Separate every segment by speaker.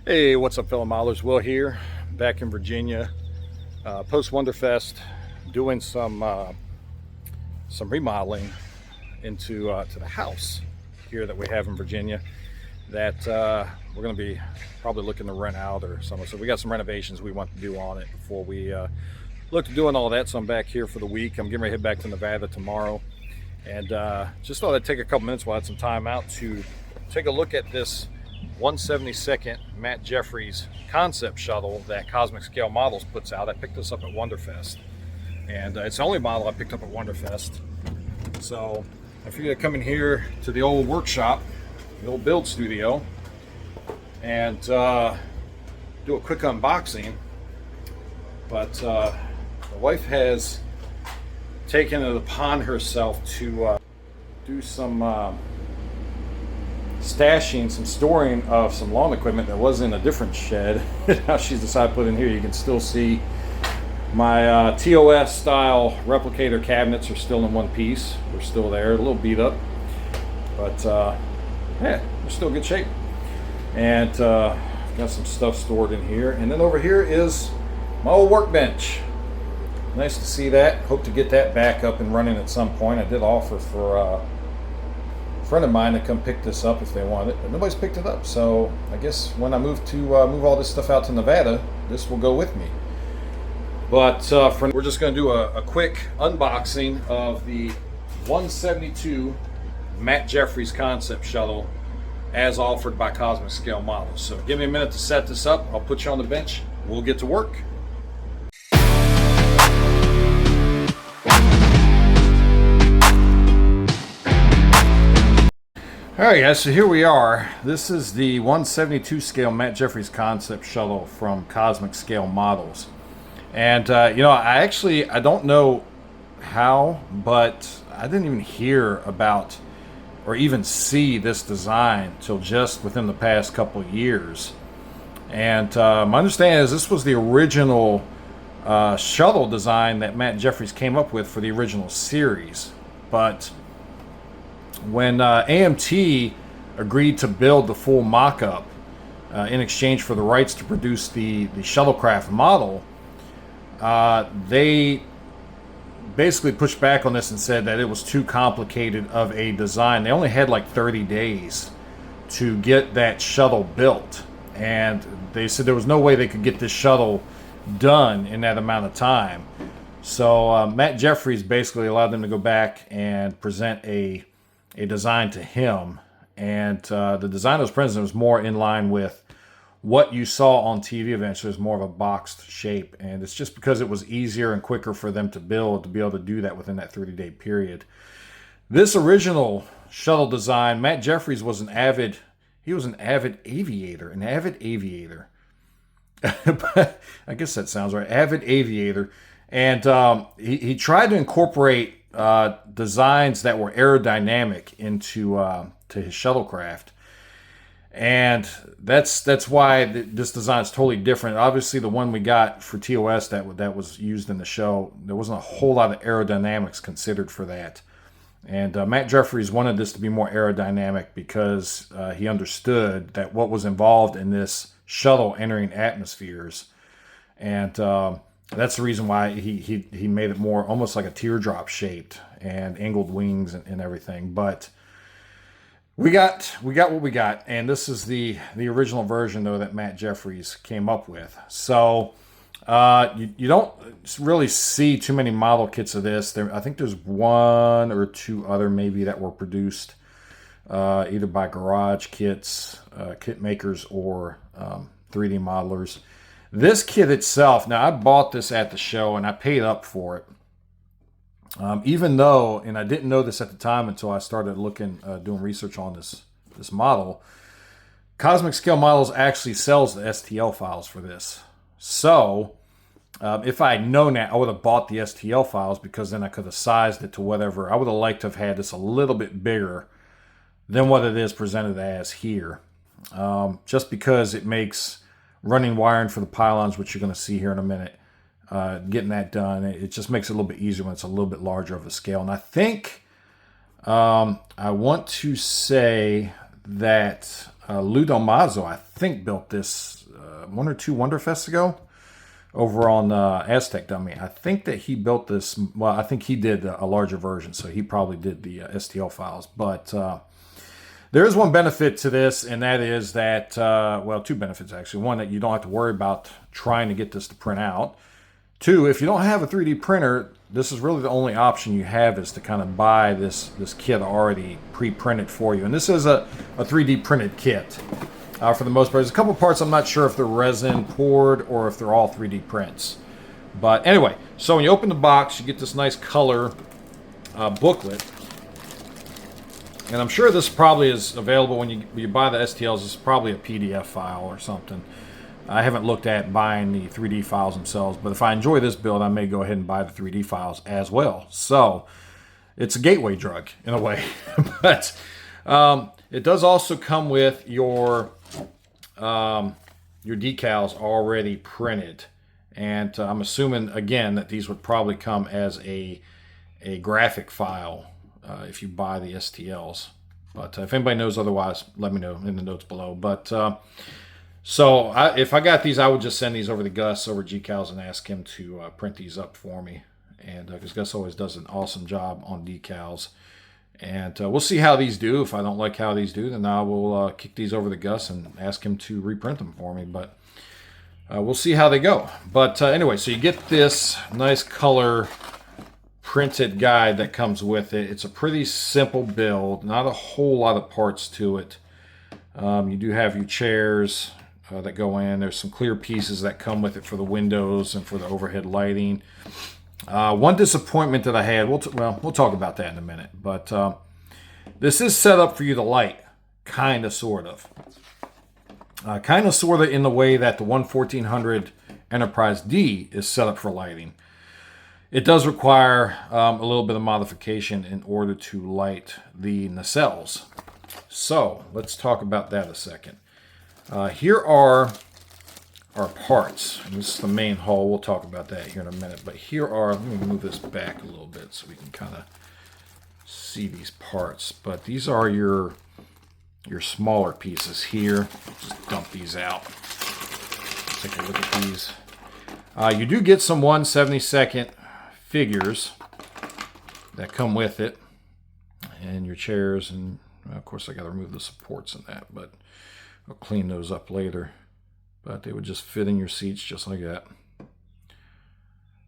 Speaker 1: Hey, what's up, fellow modelers? Will here, back in Virginia, post Wonderfest, doing some remodeling into to the house here that we have in Virginia. That we're going to be probably looking to rent out or something. So we got some renovations we want to do on it before we look to doing all that. So I'm back here for the week. I'm getting ready to head back to Nevada tomorrow, and just thought I'd take a couple minutes while I had some time out to take a look at this 1/72nd Matt Jeffries concept shuttle that Cosmic Scale Models puts out. I picked this up at Wonderfest, and it's the only model I picked up at Wonderfest. So I figured I'd come in here to the old workshop, the old build studio, and do a quick unboxing. But the wife has taken it upon herself to do some stashing, some storing of some lawn equipment that was in a different shed. Now she's decided to put in here. You can still see my TOS style replicator cabinets are still in one piece. They're still there, a little beat up, but yeah, they're still in good shape. And got some stuff stored in here. And then over here is my old workbench. Nice to see that. Hope to get that back up and running at some point. I did offer for a friend of mine to come pick this up if they want it, but nobody's picked it up. So I guess when I move all this stuff out to Nevada, this will go with me. But we're just going to do a quick unboxing of the 172 Matt Jeffries concept shuttle as offered by Cosmic Scale Models. So give me a minute to set this up. I'll put you on the bench. We'll get to work. Alright guys, so here we are. This is the 172 scale Matt Jeffries concept shuttle from Cosmic Scale Models. And I don't know how, but I didn't even hear about or even see this design till just within the past couple of years. And my understanding is this was the original shuttle design that Matt Jeffries came up with for the original series. But when AMT agreed to build the full mock-up in exchange for the rights to produce the shuttlecraft model, they basically pushed back on this and said that it was too complicated of a design. They only had like 30 days to get that shuttle built, and they said there was no way they could get this shuttle done in that amount of time. So Matt Jeffries basically allowed them to go back and present a design to him, and the design that was presented was more in line with what you saw on TV eventually. It was more of a boxed shape, and it's just because it was easier and quicker for them to build to be able to do that within that 30-day period. This original shuttle design, Matt Jeffries was an avid aviator. I guess that sounds right, avid aviator. And he tried to incorporate designs that were aerodynamic into to his shuttlecraft, and that's why this design is totally different. Obviously, the one we got for TOS that was used in the show, there wasn't a whole lot of aerodynamics considered for that. And Matt Jeffries wanted this to be more aerodynamic because he understood that what was involved in this shuttle entering atmospheres, and that's the reason why he made it more almost like a teardrop shaped and angled wings and everything. But we got what we got, and this is the original version though that Matt Jeffries came up with. So you don't really see too many model kits of this. I think there's one or two other maybe that were produced either by garage kits, kit makers, or 3D modelers. This kit itself, now I bought this at the show and I paid up for it. Even though, and I didn't know this at the time until I started looking, doing research on this model, Cosmic Scale Models actually sells the STL files for this. So, if I had known that, I would have bought the STL files, because then I could have sized it to whatever. I would have liked to have had this a little bit bigger than what it is presented as here. Just because it makes running wiring for the pylons, which you're going to see here in a minute, getting that done, it just makes it a little bit easier when it's a little bit larger of a scale. And I think I want to say that Lou Del Mazo, I think, built this 1 or 2 Wonderfests ago over on Aztec Dummy. I think that he built this. Well, I think he did a larger version, so he probably did the STL files. But there is one benefit to this, and that is that, well, 2 benefits actually. One, that you don't have to worry about trying to get this to print out. 2, if you don't have a 3D printer, this is really the only option you have, is to kind of buy this kit already pre-printed for you. And this is a 3D printed kit for the most part. There's a couple parts I'm not sure if they're resin poured or if they're all 3D prints. But anyway, so when you open the box, you get this nice color booklet. And I'm sure this probably is available when you buy the STLs. It's probably a PDF file or something. I haven't looked at buying the 3D files themselves, but if I enjoy this build, I may go ahead and buy the 3D files as well. So it's a gateway drug in a way. But it does also come with your decals already printed. And I'm assuming, again, that these would probably come as a graphic file if you buy the STLs. But if anybody knows otherwise, let me know in the notes below. But so if I got these, I would just send these over to Gus over GCals and ask him to print these up for me. And because Gus always does an awesome job on decals. And we'll see how these do. If I don't like how these do, then I will kick these over to Gus and ask him to reprint them for me. But we'll see how they go. But anyway, so you get this nice color printed guide that comes with it. It's a pretty simple build. Not a whole lot of parts to it. You do have your chairs that go in. There's some clear pieces that come with it for the windows and for the overhead lighting. One disappointment that I had, we'll talk about that in a minute, but this is set up for you to light, kind of, sort of. Kind of, sort of in the way that the 1400 Enterprise D is set up for lighting. It does require a little bit of modification in order to light the nacelles. So let's talk about that a second. Here are our parts. And this is the main hull. We'll talk about that here in a minute. But here are, let me move this back a little bit so we can kind of see these parts. But these are your smaller pieces here. Just dump these out. Take a look at these. You do get some 1/72 figures that come with it. And your chairs, and well, of course I got to remove the supports and that, but I'll clean those up later. But they would just fit in your seats just like that.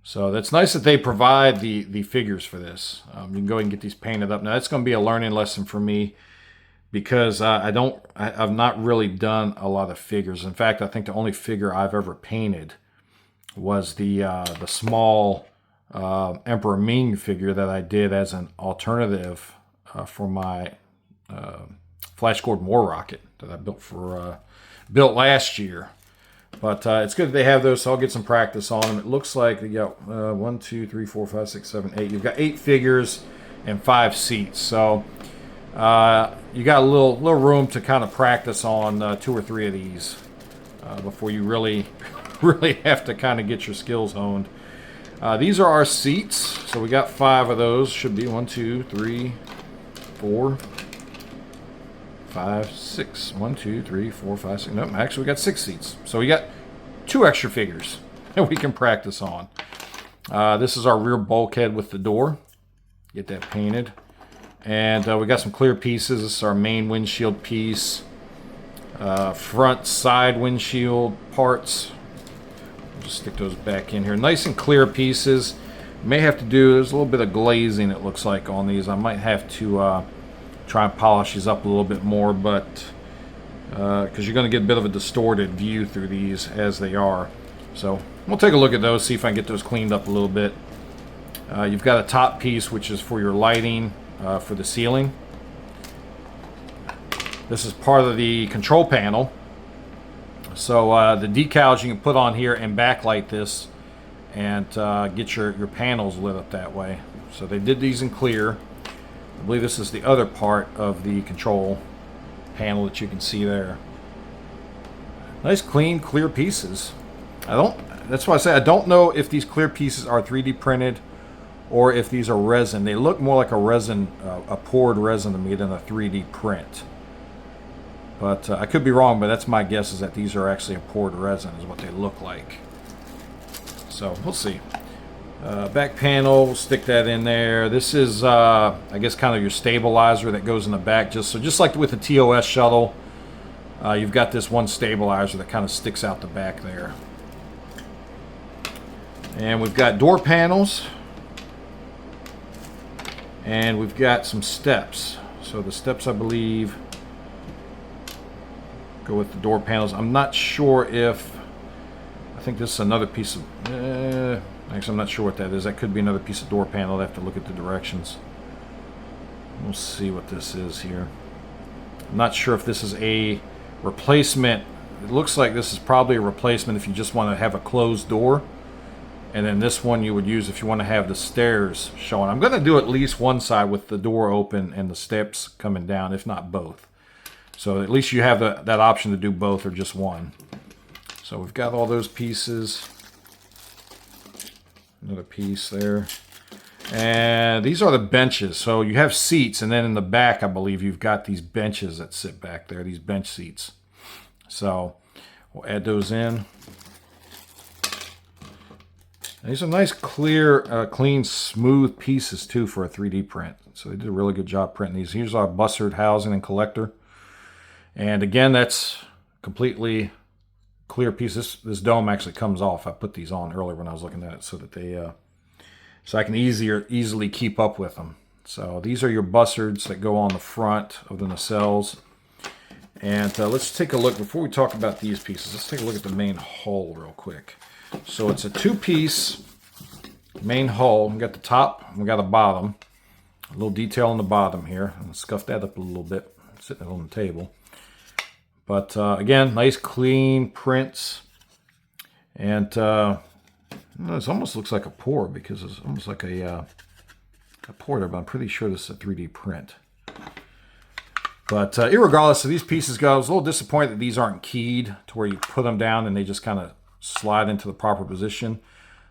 Speaker 1: So that's nice that they provide the figures for this. You can go ahead and get these painted up. Now that's going to be a learning lesson for me because I've not really done a lot of figures. In fact, I think the only figure I've ever painted was the small Emperor Ming figure that I did as an alternative for my Flash Gordon War Rocket that I built last year. But it's good that they have those, so I'll get some practice on them. It looks like you got 1, 2, 3, 4, 5, 6, 7, 8. You've got 8 figures and 5 seats. So you got a little room to kind of practice on 2 or 3 of these before you really have to kind of get your skills honed. These are our seats. So we got 5 of those. Should be 1, 2, 3, 4, 5, 6. 1, 2, 3, 4, 5, 6. Nope, actually we got 6 seats. So we got 2 extra figures that we can practice on. This is our rear bulkhead with the door. Get that painted. And we got some clear pieces. This is our main windshield piece. Front side windshield parts. Just stick those back in here. Nice and clear pieces. May have to do, there's a little bit of glazing it looks like on these. I might have to try and polish these up a little bit more, but because you're going to get a bit of a distorted view through these as they are. So we'll take a look at those, see if I can get those cleaned up a little bit. You've got a top piece which is for your lighting for the ceiling. This is part of the control panel. So the decals you can put on here and backlight this and get your panels lit up that way. So they did these in clear. I believe this is the other part of the control panel that you can see there. Nice, clean, clear pieces. That's why I say I don't know if these clear pieces are 3D printed or if these are resin. They look more like a resin, a poured resin to me than a 3D print. But I could be wrong, but that's my guess, is that these are actually a poured resin is what they look like. So we'll see. Back panel, we'll stick that in there. This is, I guess, kind of your stabilizer that goes in the back. Just like with the TOS shuttle, you've got this one stabilizer that kind of sticks out the back there. And we've got door panels. And we've got some steps. So the steps, I believe, go with the door panels. I'm not sure if... I think this is another piece of... actually, I'm not sure what that is. That could be another piece of door panel. I'll have to look at the directions. We'll see what this is here. I'm not sure if this is a replacement. It looks like this is probably a replacement if you just want to have a closed door. And then this one you would use if you want to have the stairs showing. I'm going to do at least one side with the door open and the steps coming down, if not both. So at least you have that option to do both or just one. So we've got all those pieces. Another piece there. And these are the benches. So you have seats, and then in the back, I believe you've got these benches that sit back there, these bench seats. So we'll add those in. These are nice, clear, clean, smooth pieces, too, for a 3D print. So they did a really good job printing these. Here's our bussard housing and collector. And again, that's completely clear piece. This dome actually comes off. I put these on earlier when I was looking at it so that they, so I can easily keep up with them. So these are your bussards that go on the front of the nacelles. And let's take a look, before we talk about these pieces, let's take a look at the main hull real quick. So it's a two-piece main hull. We got the top, and we got the bottom. A little detail on the bottom here. I'm going to scuff that up a little bit, sitting on the table. But again, nice clean prints. And this almost looks like a pour because it's almost like a pour there, but I'm pretty sure this is a 3D print. But irregardless of these pieces go, I was a little disappointed that these aren't keyed to where you put them down and they just kind of slide into the proper position.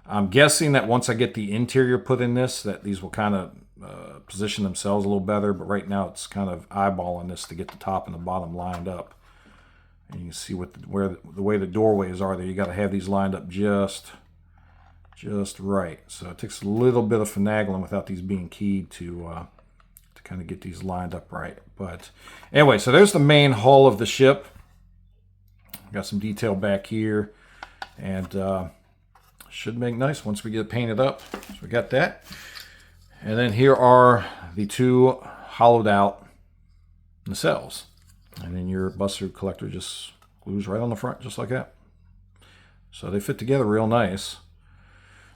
Speaker 1: I'm guessing that once I get the interior put in this, that these will kind of position themselves a little better. But right now it's kind of eyeballing this to get the top and the bottom lined up. And you can see where the way the doorways are there. You got to have these lined up just right. So it takes a little bit of finagling without these being keyed to kind of get these lined up right. But anyway, so there's the main hull of the ship. Got some detail back here. And should make nice once we get it painted up. So we got that. And then here are the two hollowed out nacelles. And then your bussard collector just glues right on the front, just like that. So they fit together real nice.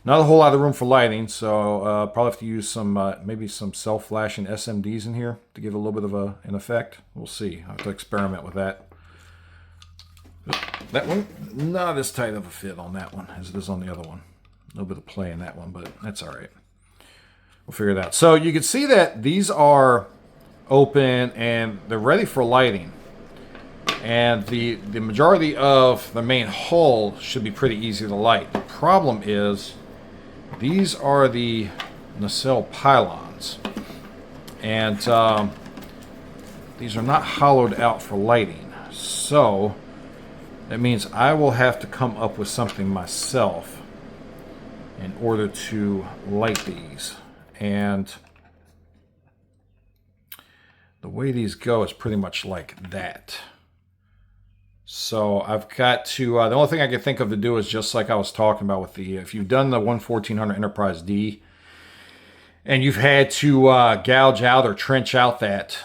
Speaker 1: Not a whole lot of room for lighting, so probably have to use some maybe some self-flashing SMDs in here to give a little bit of an effect. We'll see. I have to experiment with that. That one, not as tight of a fit on that one as it is on the other one. A little bit of play in that one, but that's all right. We'll figure it out. So you can see that these are open and they're ready for lighting. And the majority of the main hull should be pretty easy to light. The problem is these are the nacelle pylons. And these are not hollowed out for lighting. So that means I will have to come up with something myself in order to light these. And the way these go is pretty much like that. So I've got to, the only thing I can think of to do is just like I was talking about with the, if you've done the 1400 Enterprise D, and you've had to gouge out or trench out that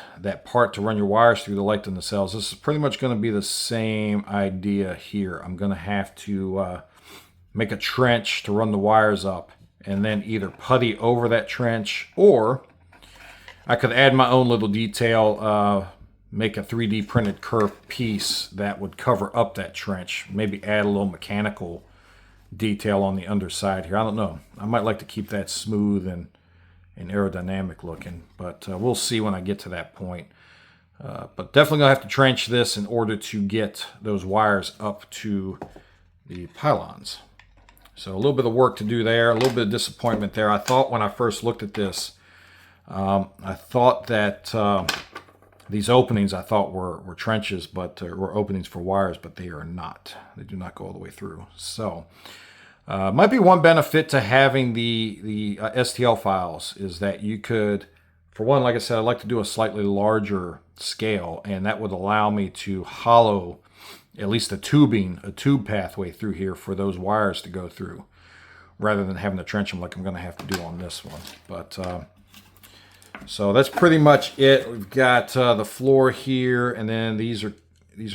Speaker 1: part to run your wires through to light the nacelles, this is pretty much going to be the same idea here. I'm going to have to make a trench to run the wires up, and then either putty over that trench, or I could add my own little detail, make a 3D printed curved piece that would cover up that trench. Maybe add a little mechanical detail on the underside here. I don't know. I might like to keep that smooth and aerodynamic looking, but we'll see when I get to that point. But definitely gonna have to trench this in order to get those wires up to the pylons. So a little bit of work to do there, a little bit of disappointment there. I thought when I first looked at this, I thought that These openings I thought were trenches, but were openings for wires, but they are not. They do not go all the way through. So might be one benefit to having the STL files is that you could, for one, like I said, I'd like to do a slightly larger scale, and that would allow me to hollow at least a tube pathway through here for those wires to go through, rather than having to trench them like I'm going to have to do on this one. But so that's pretty much it. We've got the floor here, and then these are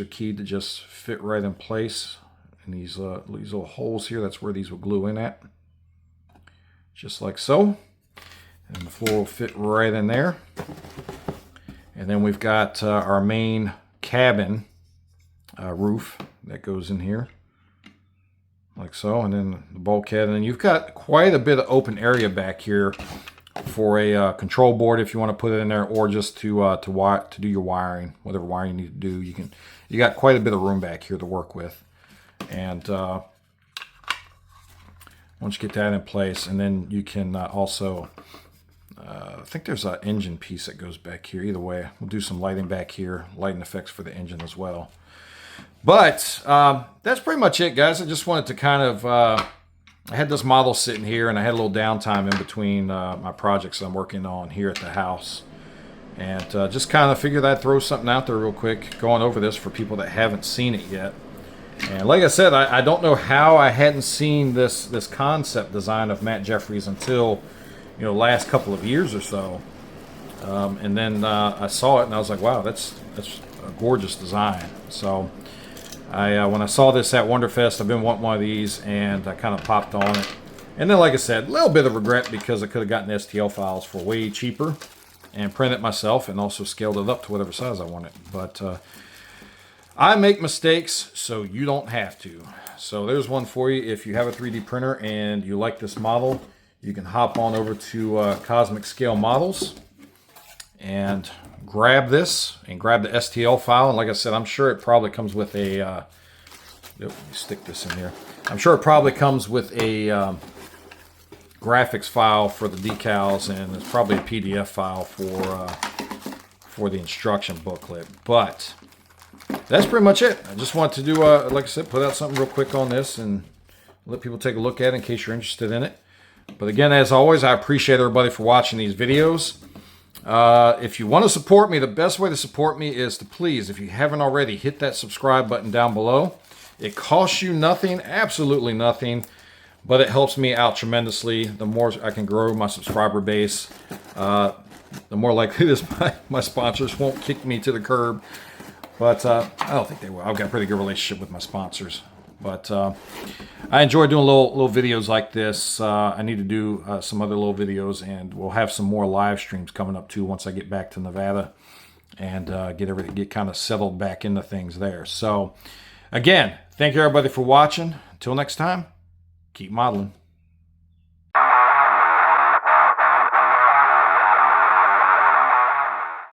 Speaker 1: keyed to just fit right in place. And these little holes here, that's where these will glue in at, just like so. And the floor will fit right in there. And then we've got our main cabin roof that goes in here, like so. And then the bulkhead, and then you've got quite a bit of open area back here for a control board if you want to put it in there, or just to do your wiring, whatever wiring you need to do. You got quite a bit of room back here to work with. And once you get that in place, and then you can also, I think there's an engine piece that goes back here. Either way, we'll do some lighting back here, lighting effects for the engine as well. But that's pretty much it, guys. I just wanted to kind of, I had this model sitting here, and I had a little downtime in between my projects I'm working on here at the house. And just kind of figured I'd throw something out there real quick, going over this for people that haven't seen it yet. And like I said, I don't know how I hadn't seen this concept design of Matt Jeffries until, last couple of years or so. And then I saw it, and I was like, wow, that's a gorgeous design. So when I saw this at Wonderfest, I've been wanting one of these, and I kind of popped on it. And then, like I said, a little bit of regret because I could have gotten STL files for way cheaper and printed it myself, and also scaled it up to whatever size I wanted. But I make mistakes, so you don't have to. So there's one for you. If you have a 3D printer and you like this model, you can hop on over to Cosmic Scale Models and grab this and grab the STL file. And like I said, I'm sure it probably comes with a, let me stick this in here. I'm sure it probably comes with a graphics file for the decals, and it's probably a PDF file for the instruction booklet. But that's pretty much it. I just want to do, like I said, put out something real quick on this and let people take a look at it in case you're interested in it. But again, as always, I appreciate everybody for watching these videos. If you want to support me, the best way to support me is to please, if you haven't already, hit that subscribe button down below. It costs you nothing, absolutely nothing, but it helps me out tremendously. The more I can grow my subscriber base, the more likely it is my sponsors won't kick me to the curb. But I don't think they will. I've got a pretty good relationship with my sponsors. But I enjoy doing little videos like this. I need to do some other little videos, and we'll have some more live streams coming up too once I get back to Nevada and get kind of settled back into things there. So again, thank you everybody for watching. Until next time, keep modeling.